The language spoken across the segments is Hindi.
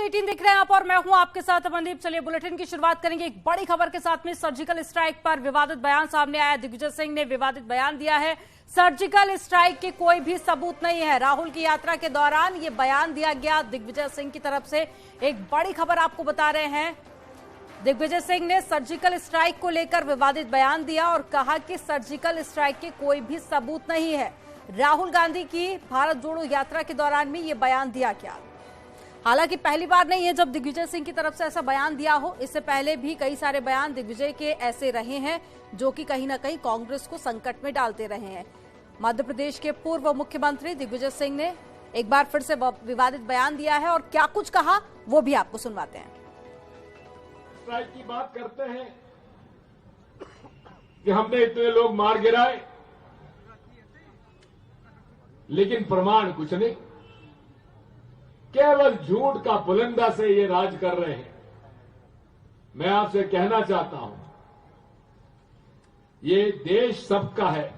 18 देख रहे हैं आप और मैं हूं आपके साथ अमनदीप। चलिए बुलेटिन की शुरुआत करेंगे एक बड़ी खबर के साथ में। सर्जिकल स्ट्राइक पर विवादित बयान सामने आया। दिग्विजय सिंह ने विवादित बयान दिया है। सर्जिकल स्ट्राइक के कोई भी सबूत नहीं है। राहुल की यात्रा के दौरान ये बयान दिया गया दिग्विजय सिंह की तरफ से। एक बड़ी खबर आपको बता रहे हैं। दिग्विजय सिंह ने सर्जिकल स्ट्राइक को लेकर विवादित बयान दिया और कहा कि सर्जिकल स्ट्राइक के कोई भी सबूत नहीं है। राहुल गांधी की भारत जोड़ो यात्रा के दौरान में ये बयान दिया गया। हालांकि पहली बार नहीं है जब दिग्विजय सिंह की तरफ से ऐसा बयान दिया हो। इससे पहले भी कई सारे बयान दिग्विजय के ऐसे रहे हैं जो कि कहीं ना कहीं कांग्रेस को संकट में डालते रहे हैं। मध्य प्रदेश के पूर्व मुख्यमंत्री दिग्विजय सिंह ने एक बार फिर से विवादित बयान दिया है और क्या कुछ कहा वो भी आपको सुनवाते हैं। स्ट्राइक की बात करते हैं कि हमने इतने लोग मार गिराए, लेकिन प्रमाण कुछ नहीं। केवल झूठ का पुलिंदा से ये राज कर रहे हैं। मैं आपसे कहना चाहता हूं, ये देश सबका है।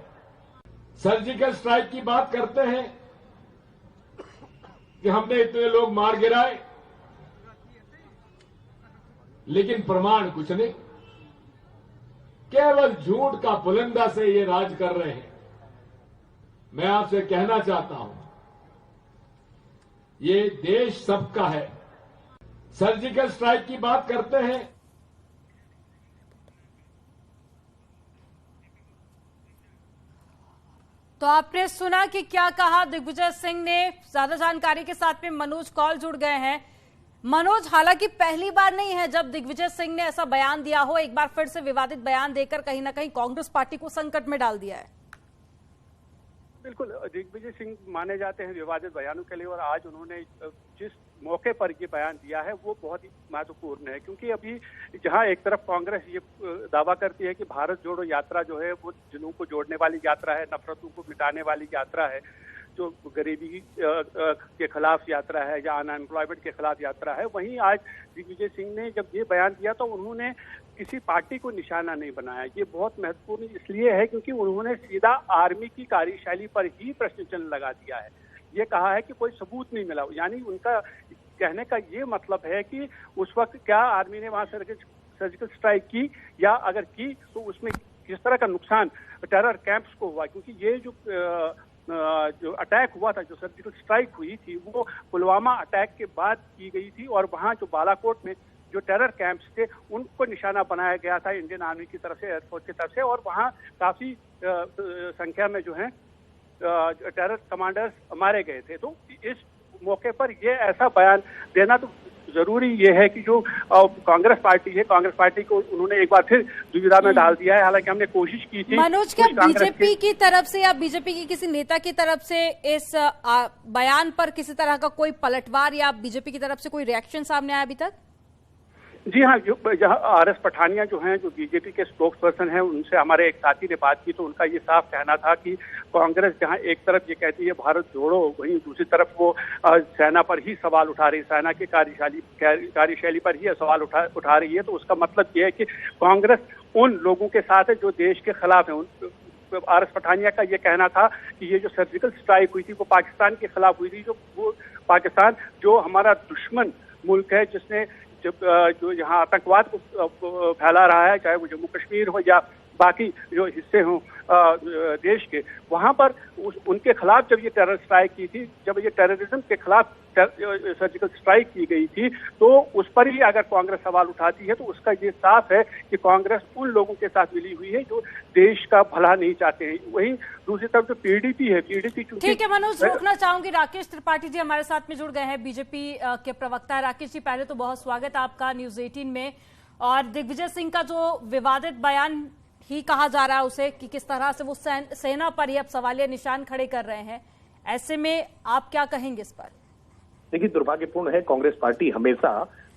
सर्जिकल स्ट्राइक की बात करते हैं कि हमने इतने लोग मार गिराए, लेकिन प्रमाण कुछ नहीं। केवल झूठ का पुलिंदा से ये राज कर रहे हैं। मैं आपसे कहना चाहता हूं, ये देश सबका है। सर्जिकल स्ट्राइक की बात करते हैं। तो आपने सुना कि क्या कहा दिग्विजय सिंह ने। ज्यादा जानकारी के साथ में मनोज कौल जुड़ गए हैं। मनोज, हालांकि पहली बार नहीं है जब दिग्विजय सिंह ने ऐसा बयान दिया हो। एक बार फिर से विवादित बयान देकर कहीं ना कहीं कांग्रेस पार्टी को संकट में डाल दिया है। बिल्कुल, दिग्विजय सिंह माने जाते हैं विवादित बयानों के लिए, और आज उन्होंने जिस मौके पर ये बयान दिया है वो बहुत ही महत्वपूर्ण है। क्योंकि अभी जहां एक तरफ कांग्रेस ये दावा करती है कि भारत जोड़ो यात्रा जो है वो जिलों को जोड़ने वाली यात्रा है, नफरतों को मिटाने वाली यात्रा है, जो गरीबी के खिलाफ यात्रा है या अनएम्प्लॉयमेंट के खिलाफ यात्रा है, वहीं आज दिग्विजय सिंह ने जब ये बयान दिया तो उन्होंने किसी पार्टी को निशाना नहीं बनाया। ये बहुत महत्वपूर्ण इसलिए है क्योंकि उन्होंने सीधा आर्मी की कार्यशैली पर ही प्रश्न चिन्ह लगा दिया है। ये कहा है कि कोई सबूत नहीं मिला, यानी उनका कहने का ये मतलब है कि उस वक्त क्या आर्मी ने वहां सर्जिकल स्ट्राइक की, या अगर की तो उसमें किस तरह का नुकसान टेरर कैंप्स को हुआ। क्योंकि ये जो अटैक हुआ था, जो सर्जिकल स्ट्राइक हुई थी, वो पुलवामा अटैक के बाद की गई थी और वहां जो बालाकोट में जो टेरर कैंप्स थे उनको निशाना बनाया गया था इंडियन आर्मी की तरफ से, एयरफोर्स की तरफ से, और वहां काफी संख्या में जो है टेरर कमांडर्स मारे गए थे। तो इस मौके पर ये ऐसा बयान देना तो जरूरी ये है कि जो कांग्रेस पार्टी है, कांग्रेस पार्टी को उन्होंने एक बार फिर दुविधा में डाल दिया है। हालांकि हमने कोशिश की थी। मनोज, क्या बीजेपी की तरफ से या बीजेपी की किसी नेता की तरफ से इस बयान पर किसी तरह का कोई पलटवार या बीजेपी की तरफ से कोई रिएक्शन सामने आया अभी तक? जी हाँ, जहाँ आर.एस. पठानिया जो हैं, जो बीजेपी के स्पोक्स पर्सन हैं, उनसे हमारे एक साथी ने बात की तो उनका ये साफ कहना था कि कांग्रेस जहाँ एक तरफ ये कहती है भारत जोड़ो, वहीं दूसरी तरफ वो सेना पर ही सवाल उठा रही, सेना की कार्यशैली पर ही सवाल उठा रही है। तो उसका मतलब ये है कि कांग्रेस उन लोगों के साथ है जो देश के खिलाफ है। आर.एस. पठानिया का ये कहना था कि ये जो सर्जिकल स्ट्राइक हुई थी वो पाकिस्तान के खिलाफ हुई थी। वो पाकिस्तान जो हमारा दुश्मन मुल्क है, जिसने जो यहाँ आतंकवाद को फैला रहा है, चाहे वो जम्मू कश्मीर हो या बाकी जो हिस्से हों देश के, वहां पर उनके खिलाफ जब ये टेरर स्ट्राइक की थी, जब ये टेररिज्म के खिलाफ सर्जिकल स्ट्राइक की गई थी, तो उस पर ही अगर कांग्रेस सवाल उठाती है तो उसका ये साफ है कि कांग्रेस उन लोगों के साथ मिली हुई है जो देश का भला नहीं चाहते हैं। वहीं दूसरी तरफ जो पीडीपी है, पीडीपी ठीक है मनोज, रोकना चाहूंगी। राकेश त्रिपाठी जी हमारे साथ में जुड़ गए हैं, बीजेपी के प्रवक्ता। राकेश जी, पहले तो बहुत स्वागत आपका न्यूज 18 में। और दिग्विजय सिंह का जो विवादित बयान ही कहा जा रहा है उसे, कि किस तरह से वो सेना पर ही अब सवालिया निशान खड़े कर रहे हैं, ऐसे में आप क्या कहेंगे इस पर? देखिए, दुर्भाग्यपूर्ण है, कांग्रेस पार्टी हमेशा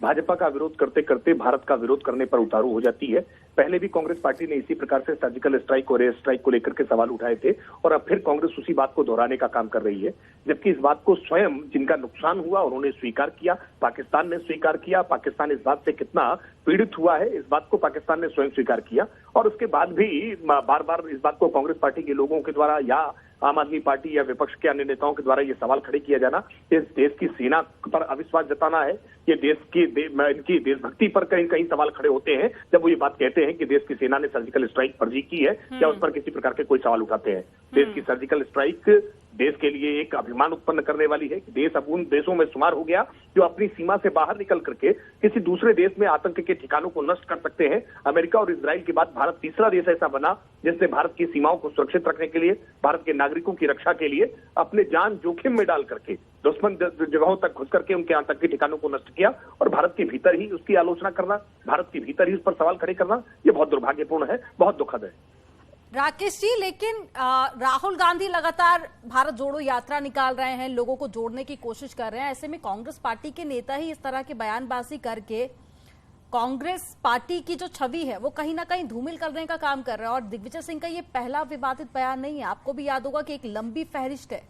भाजपा का विरोध करते करते भारत का विरोध करने पर उतारू हो जाती है। पहले भी कांग्रेस पार्टी ने इसी प्रकार से सर्जिकल स्ट्राइक और एयर स्ट्राइक को लेकर के सवाल उठाए थे और अब फिर कांग्रेस उसी बात को दोहराने का काम कर रही है। जबकि इस बात को स्वयं जिनका नुकसान हुआ उन्होंने स्वीकार किया, पाकिस्तान ने स्वीकार किया। पाकिस्तान इस बात से कितना पीड़ित हुआ है, इस बात को पाकिस्तान ने स्वयं स्वीकार किया। और उसके बाद भी बार बार इस बात को कांग्रेस पार्टी के लोगों के द्वारा या आम आदमी पार्टी या विपक्ष के अन्य नेताओं के द्वारा ये सवाल खड़े किया जाना, इस देश की सेना पर अविश्वास जताना है। ये इनकी देशभक्ति पर कहीं कहीं सवाल खड़े होते हैं जब वो ये बात कहते हैं कि देश की सेना ने सर्जिकल स्ट्राइक फर्जी की है, या उस पर किसी प्रकार के कोई सवाल उठाते हैं। देश की सर्जिकल स्ट्राइक देश के लिए एक अभिमान उत्पन्न करने वाली है कि देश अब उन देशों में शुमार हो गया जो अपनी सीमा से बाहर निकल करके किसी दूसरे देश में आतंक के ठिकानों को नष्ट कर सकते हैं। अमेरिका और इजराइल के बाद भारत तीसरा देश ऐसा बना जिसने भारत की सीमाओं को सुरक्षित रखने के लिए, भारत के नागरिकों की रक्षा के लिए अपने जान जोखिम में डाल करके दुश्मन जगहों तक घुस करके उनके आतंक के ठिकानों को नष्ट किया, और भारत के भीतर ही उसकी आलोचना करना, भारत के भीतर ही उस पर सवाल खड़े करना, ये बहुत दुर्भाग्यपूर्ण है, बहुत दुखद है। राकेश जी, लेकिन राहुल गांधी लगातार भारत जोड़ो यात्रा निकाल रहे हैं, लोगों को जोड़ने की कोशिश कर रहे हैं। ऐसे में कांग्रेस पार्टी के नेता ही इस तरह की बयानबाजी करके कांग्रेस पार्टी की जो छवि है वो कहीं ना कहीं धूमिल करने का काम कर रहे हैं। और दिग्विजय सिंह का ये पहला विवादित बयान नहीं है, आपको भी याद होगा कि एक लंबी फहरिस्त है।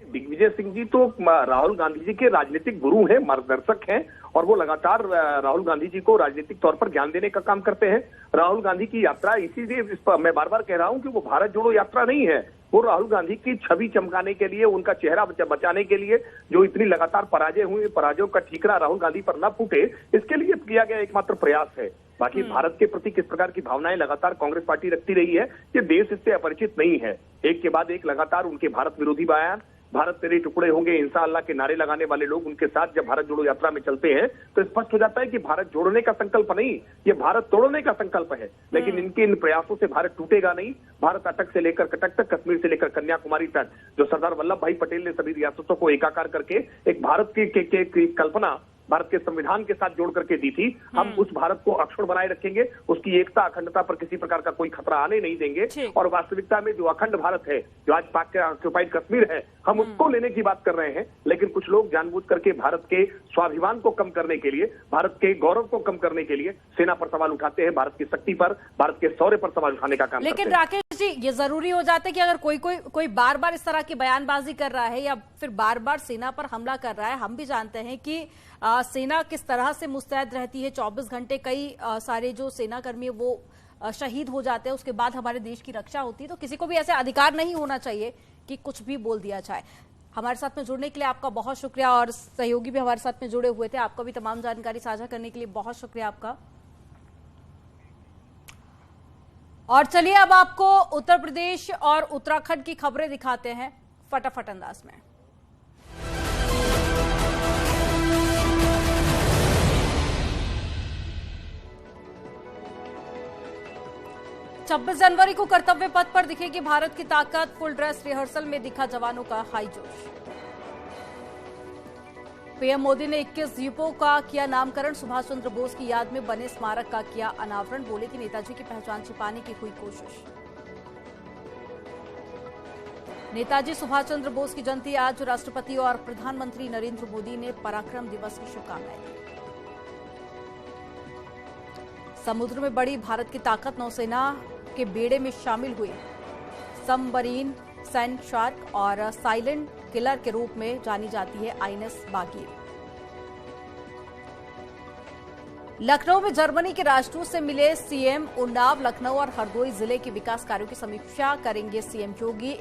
दिग्विजय सिंह जी तो राहुल गांधी जी के राजनीतिक गुरु हैं, मार्गदर्शक हैं, और वो लगातार राहुल गांधी जी को राजनीतिक तौर पर ज्ञान देने का काम करते हैं। राहुल गांधी की यात्रा इसीलिए मैं बार बार कह रहा हूं कि वो भारत जोड़ो यात्रा नहीं है, वो राहुल गांधी की छवि चमकाने के लिए, उनका चेहरा बचाने के लिए, जो इतनी लगातार पराजय हुई, पराजयों का ठीकरा राहुल गांधी पर न फूटे, इसके लिए किया गया एकमात्र प्रयास है। बाकी भारत के प्रति किस प्रकार की भावनाएं लगातार कांग्रेस पार्टी रखती रही है, ये देश इससे अपरिचित नहीं है। एक के बाद एक लगातार उनके भारत विरोधी बयान, भारत तेरे टुकड़े होंगे, इंसान अल्लाह के नारे लगाने वाले लोग उनके साथ जब भारत जोड़ो यात्रा में चलते हैं तो स्पष्ट हो जाता है कि भारत जोड़ने का संकल्प नहीं, ये भारत तोड़ने का संकल्प है। लेकिन इनके इन प्रयासों से भारत टूटेगा नहीं। भारत अटक से लेकर कटक तक, कश्मीर से लेकर कन्याकुमारी तक, जो सरदार वल्लभ भाई पटेल ने सभी रियासतों को एकाकार करके एक भारत की कल्पना भारत के संविधान के साथ जोड़ करके दी थी, हम उस भारत को अक्षुण्ण बनाए रखेंगे, उसकी एकता अखंडता पर किसी प्रकार का कोई खतरा आने नहीं देंगे। और वास्तविकता में जो अखंड भारत है, जो आज पाक के ऑक्युपाइड कश्मीर है, हम उसको लेने की बात कर रहे हैं। लेकिन कुछ लोग जानबूझ करके भारत के स्वाभिमान को कम करने के लिए, भारत के गौरव को कम करने के लिए सेना पर सवाल उठाते हैं, भारत की शक्ति पर, भारत के शौर्य पर सवाल उठाने का काम करते हैं। लेकिन राकेश जी, ये जरूरी हो जाता है कि अगर कोई बार बार इस तरह की बयानबाजी कर रहा है या फिर बार बार सेना पर हमला कर रहा है, हम भी जानते हैं कि सेना किस तरह से मुस्तैद रहती है। 24 घंटे कई सारे जो सेना कर्मी है वो शहीद हो जाते हैं, उसके बाद हमारे देश की रक्षा होती है। तो किसी को भी ऐसे अधिकार नहीं होना चाहिए कि कुछ भी बोल दिया जाए। हमारे साथ में जुड़ने के लिए आपका बहुत शुक्रिया, और सहयोगी भी हमारे साथ में जुड़े हुए थे, आपका भी तमाम जानकारी साझा करने के लिए बहुत शुक्रिया आपका। और चलिए अब आपको उत्तर प्रदेश और उत्तराखंड की खबरें दिखाते हैं फटाफट अंदाज में। 26 जनवरी को कर्तव्य पथ पर दिखेगी भारत की ताकत, फुल ड्रेस रिहर्सल में दिखा जवानों का हाई जोश। पीएम मोदी ने 21 द्वीपों का किया नामकरण, सुभाष चंद्र बोस की याद में बने स्मारक का किया अनावरण, बोले कि नेताजी की पहचान छिपाने की हुई कोशिश। नेताजी सुभाष चंद्र बोस की जयंती आज, राष्ट्रपति और प्रधानमंत्री नरेंद्र मोदी ने पराक्रम दिवस की शुभकामनाएं दी। समुद्र में बड़ी भारत की ताकत, नौसेना के बेड़े में शामिल हुए सबमरीन सैंड शार्क और साइलेंट किलर के रूप में जानी जाती है आईएनएस बागीर। लखनऊ में जर्मनी के राजदूत से मिले सीएम, उन्नाव, लखनऊ और हरदोई जिले के विकास कार्यों की समीक्षा करेंगे सीएम योगी।